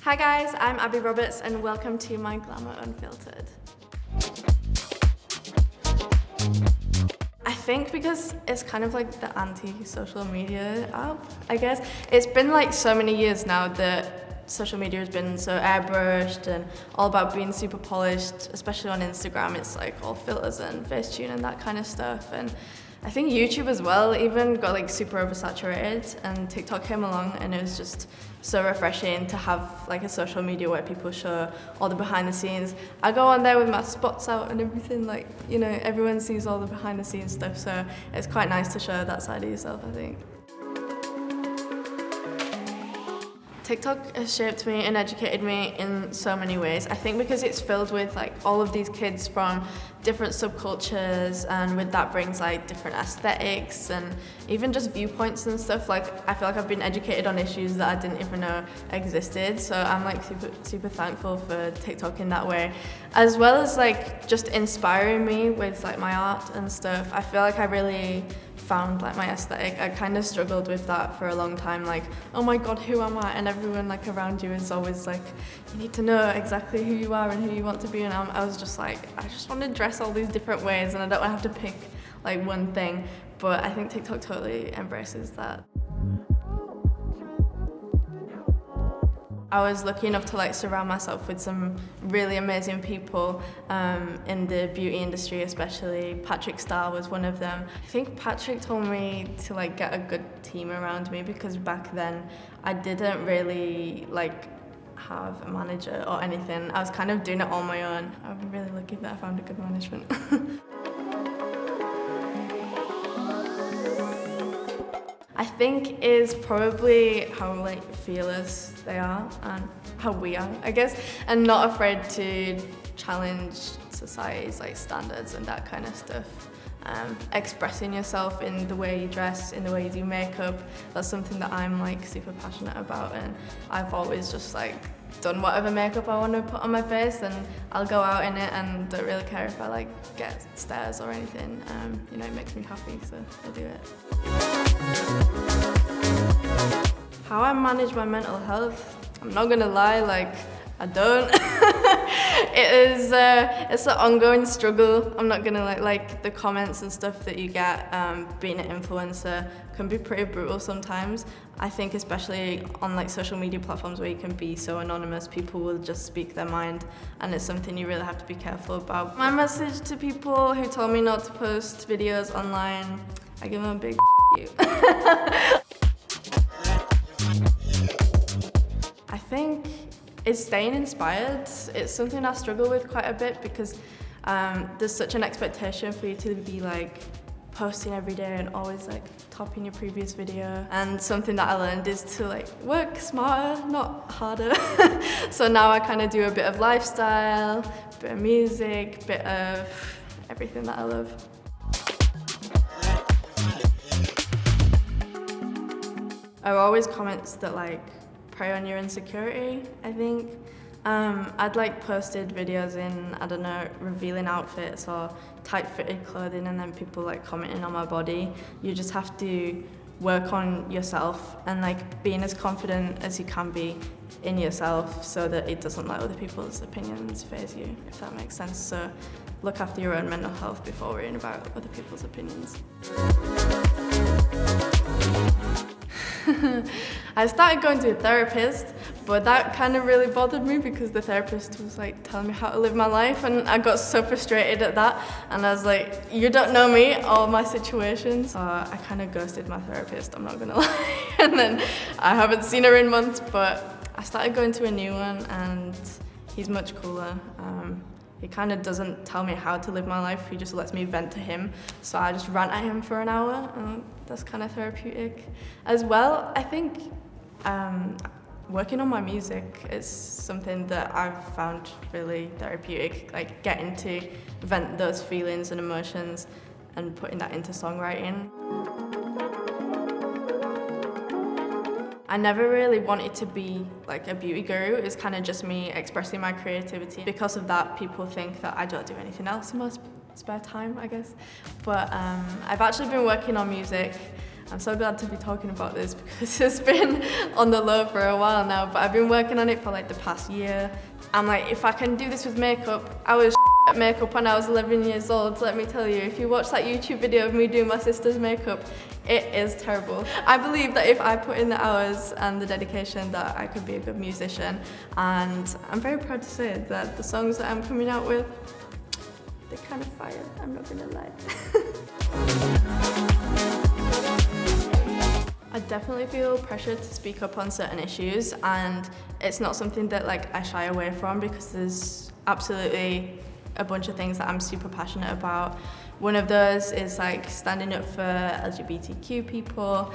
Hi guys, I'm Abby Roberts and welcome to my GLAMOUR Unfiltered. I think because it's kind of like the anti-social media app, I guess. It's been like so many years now that social media has been so airbrushed and all about being super polished, especially on Instagram. It's like all filters and Facetune and that kind of stuff. And I think YouTube as well even got like super oversaturated, and TikTok came along and it was just so refreshing to have like a social media where people show all the behind the scenes. I go on there with my spots out and everything, like, you know, everyone sees all the behind the scenes stuff, so it's quite nice to show that side of yourself, I think. TikTok has shaped me and educated me in so many ways. I think because it's filled with like all of these kids from different subcultures, and with that brings like different aesthetics and even just viewpoints and stuff. Like I feel like I've been educated on issues that I didn't even know existed. So I'm like super thankful for TikTok in that way, as well as like just inspiring me with like my art and stuff. I feel like I really found like my aesthetic. I kind of struggled with that for a long time, like, oh my god, who am I? And everyone like around you is always like, you need to know exactly who you are and who you want to be. And I was just like, I just want to dress all these different ways and I don't have to pick like one thing. But I think TikTok totally embraces that. I was lucky enough to like surround myself with some really amazing people in the beauty industry, especially. Patrick Starr was one of them. I think Patrick told me to like get a good team around me, because back then I didn't really like have a manager or anything. I was kind of doing it on my own. I'm really lucky that I found a good management. I think is probably how like fearless they are and how we are, I guess, and not afraid to challenge society's like standards and that kind of stuff. Expressing yourself in the way you dress, in the way you do makeup, that's something that I'm like super passionate about, and I've always just like done whatever makeup I want to put on my face, and I'll go out in it and don't really care if I like get stares or anything. You know, it makes me happy, so I do it. How I manage my mental health, I'm not gonna lie, like I don't. It's an ongoing struggle. I'm not gonna like the comments and stuff that you get being an influencer can be pretty brutal sometimes. I think especially on like social media platforms where you can be so anonymous, people will just speak their mind, and it's something you really have to be careful about. My message to people who told me not to post videos online, I give them a big you. I think it's staying inspired. It's something I struggle with quite a bit, because there's such an expectation for you to be like posting every day and always like topping your previous video. And something that I learned is to like work smarter, not harder. So now I kind of do a bit of lifestyle, a bit of music, a bit of everything that I love. There are always comments that like prey on your insecurity, I think. I'd like posted videos in, I don't know, revealing outfits or tight-fitted clothing, and then people like commenting on my body. You just have to work on yourself and like being as confident as you can be in yourself, so that it doesn't let other people's opinions faze you, if that makes sense. So look after your own mental health before worrying about other people's opinions. I started going to a therapist, but that kind of really bothered me, because the therapist was like telling me how to live my life, and I got so frustrated at that, and I was like, you don't know me or my situations. So I kind of ghosted my therapist, I'm not gonna lie. And then I haven't seen her in months, but I started going to a new one, and he's much cooler. He kind of doesn't tell me how to live my life, he just lets me vent to him. So I just rant at him for an hour, and that's kind of therapeutic. As well, I think working on my music is something that I've found really therapeutic, like getting to vent those feelings and emotions and putting that into songwriting. I never really wanted to be like a beauty guru. It's kind of just me expressing my creativity. Because of that, people think that I don't do anything else in my spare time, I guess. But I've actually been working on music I'm so glad to be talking about this because it's been on the low for a while now, but I've been working on it for like the past year. I'm like, if I can do this with makeup, I was at makeup when I was 11 years old, let me tell you. If you watch that YouTube video of me doing my sister's makeup, it is terrible. I believe that if I put in the hours and the dedication that I could be a good musician, and I'm very proud to say that the songs that I'm coming out with, they're kind of fire, I'm not gonna lie. I definitely feel pressure to speak up on certain issues, and it's not something that like I shy away from because there's absolutely a bunch of things that I'm super passionate about. One of those is like standing up for LGBTQ people.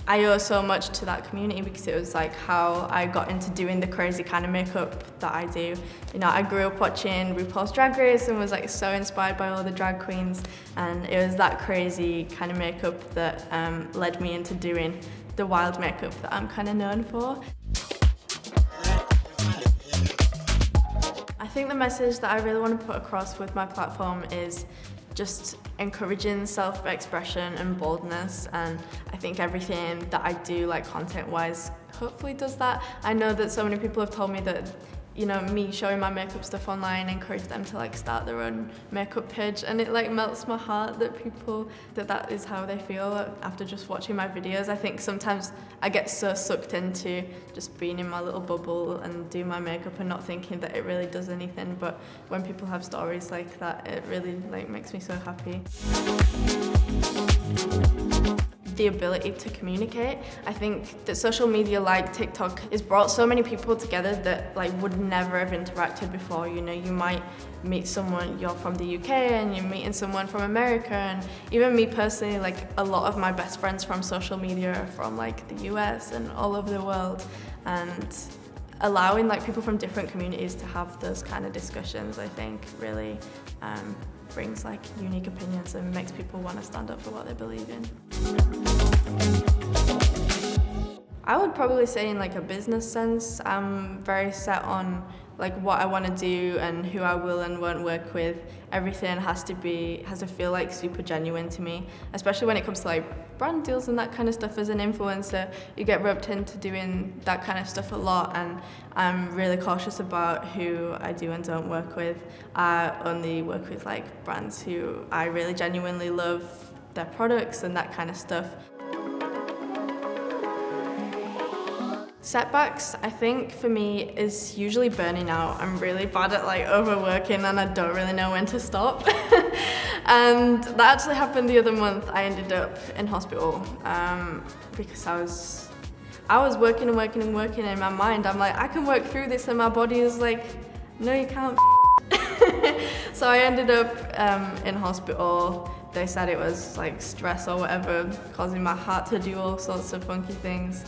I owe so much to that community because it was like how I got into doing the crazy kind of makeup that I do. You know, I grew up watching RuPaul's Drag Race and was like so inspired by all the drag queens, and it was that crazy kind of makeup that led me into doing the wild makeup that I'm kind of known for. I think the message that I really want to put across with my platform is just encouraging self-expression and boldness, and I think everything that I do, like content-wise, hopefully does that. I know that so many people have told me that, you know, me showing my makeup stuff online encouraged them to like start their own makeup page, and it like melts my heart that people, that is how they feel after just watching my videos. I think sometimes I get so sucked into just being in my little bubble and doing my makeup and not thinking that it really does anything, but when people have stories like that, it really like makes me so happy. The ability to communicate. I think that social media like TikTok has brought so many people together that like would never have interacted before. You know, you might meet someone, you're from the UK and you're meeting someone from America, and even me personally, like a lot of my best friends from social media are from like the US and all over the world, and allowing like people from different communities to have those kind of discussions, I think really brings like unique opinions and makes people want to stand up for what they believe in. I would probably say in like a business sense, I'm very set on like what I want to do and who I will and won't work with. Everything has to feel like super genuine to me, especially when it comes to like brand deals and that kind of stuff. As an influencer, you get roped into doing that kind of stuff a lot, and I'm really cautious about who I do and don't work with. I only work with like brands who I really genuinely love their products and that kind of stuff. Setbacks, I think for me, is usually burning out. I'm really bad at like overworking and I don't really know when to stop. And that actually happened the other month. I ended up in hospital because I was working and working and working in my mind. I'm like, I can work through this, and my body is like, no you can't. So I ended up in hospital. They said it was like stress or whatever, causing my heart to do all sorts of funky things.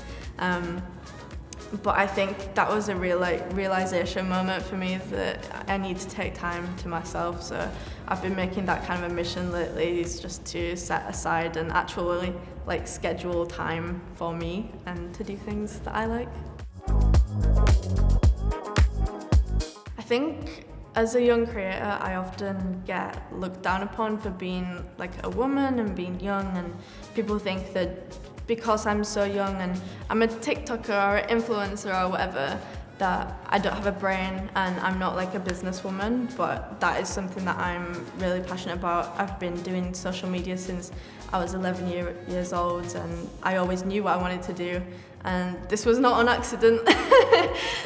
But I think that was a real realization moment for me that I need to take time to myself. So I've been making that kind of a mission lately, is just to set aside and actually like schedule time for me and to do things that I like. I think as a young creator, I often get looked down upon for being like a woman and being young, and people think that because I'm so young and I'm a TikToker or an influencer or whatever, that I don't have a brain and I'm not like a businesswoman, but that is something that I'm really passionate about. I've been doing social media since I was 11 years old, and I always knew what I wanted to do, and this was not an accident.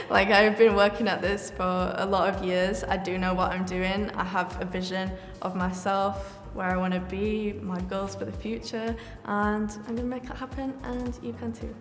Like, I've been working at this for a lot of years. I do know what I'm doing. I have a vision of myself, where I want to be, my goals for the future, and I'm going to make it happen, and you can too.